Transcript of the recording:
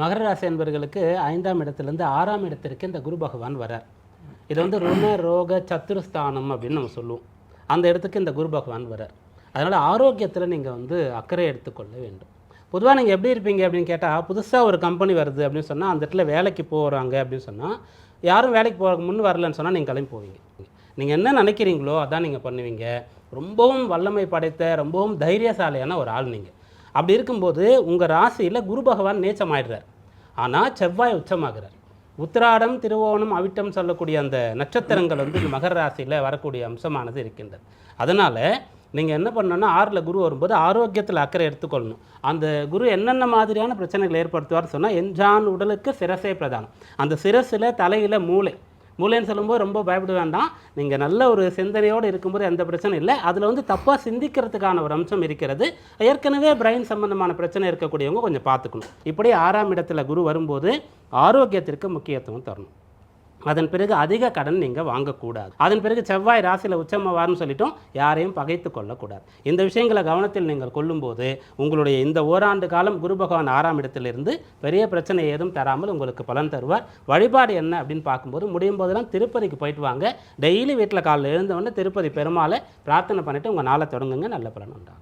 மகர ராசி என்பவர்களுக்கு 5ஆம் இடத்திலிருந்து 6ஆம் இடத்திற்கு இந்த குரு பகவான் வரார். இது வந்து ருண ரோக சத்துருஸ்தானம் அப்படின்னு நம்ம சொல்லுவோம். அந்த இடத்துக்கு இந்த குரு பகவான் வரார். அதனால் ஆரோக்கியத்தில் நீங்கள் வந்து அக்கறை எடுத்துக்கொள்ள வேண்டும். பொதுவாக நீங்கள் எப்படி இருப்பீங்க அப்படின்னு கேட்டால், புதுசாக ஒரு கம்பெனி வருது அப்படின்னு சொன்னால் அந்த இடத்துல வேலைக்கு போகிறாங்க அப்படின்னு சொன்னால், யாரும் வேலைக்கு போகிறதுக்கு முன் வரலன்னு சொன்னால் நீங்கள் கிளம்பி போவீங்க. நீங்கள் என்ன நினைக்கிறீங்களோ அதான் நீங்கள் பண்ணுவீங்க. ரொம்பவும் வல்லமை படைத்த, ரொம்பவும் தைரியசாலியான ஒரு ஆள் நீங்கள். அப்படி இருக்கும்போது உங்கள் ராசியில் குரு பகவான் நீச்சமாயிடுறார். ஆனால் செவ்வாய் உச்சமாகிறார். உத்திராடம், திருவோணம், அவிட்டம் சொல்லக்கூடிய அந்த நட்சத்திரங்கள் வந்து இந்த மகர ராசியில் வரக்கூடிய அம்சமானது இருக்கின்றது. அதனால் நீங்கள் என்ன பண்ணணும்னா, 6ல் குரு வரும்போது ஆரோக்கியத்தில் அக்கறை எடுத்துக்கொள்ளணும். அந்த குரு என்னென்ன மாதிரியான பிரச்சனைகள் ஏற்படுத்துவார்னு சொன்னால், எஞ்சான் உடலுக்கு சிரசே பிரதானம். அந்த சிரசில் தலையில் மூளைன்னு சொல்லும்போது ரொம்ப பயப்பட வேண்டாம். நீங்கள் நல்ல ஒரு சிந்தனையோடு இருக்கும்போது எந்த பிரச்சனையும் இல்லை. அதில் வந்து தப்பாக சிந்திக்கிறதுக்கான ஒரு அம்சம் இருக்கிறது. ஏற்கனவே பிரெயின் சம்பந்தமான பிரச்சனை இருக்கக்கூடியவங்க கொஞ்சம் பார்த்துக்கணும். இப்படி 6ஆம் இடத்துல குரு வரும்போது ஆரோக்கியத்திற்கு முக்கியத்துவம் தரணும். அதன் பிறகு அதிக கடன் நீங்கள் வாங்கக்கூடாது. அதன் பிறகு செவ்வாய் ராசியில் உச்சமாவார்னு சொல்லிட்டோம், யாரையும் பகைத்து கொள்ளக்கூடாது. இந்த விஷயங்களை கவனத்தில் நீங்கள் கொள்ளும்போது உங்களுடைய இந்த ஓராண்டு காலம் குரு பகவான் 6ஆம் இடத்திலிருந்து பெரிய பிரச்சனை ஏதும் தராமல் உங்களுக்கு பலன் தருவார். வழிபாடு என்ன அப்படின்னு பார்க்கும்போது, முடியும் போதெல்லாம் திருப்பதிக்கு போயிட்டு வாங்க. டெய்லி வீட்டில் காலையில் எழுந்தவொடனே திருப்பதி பெருமாளை பிரார்த்தனை பண்ணிவிட்டு உங்கள் நாளை தொடங்குங்க. நல்ல பலன் உண்டாகும்.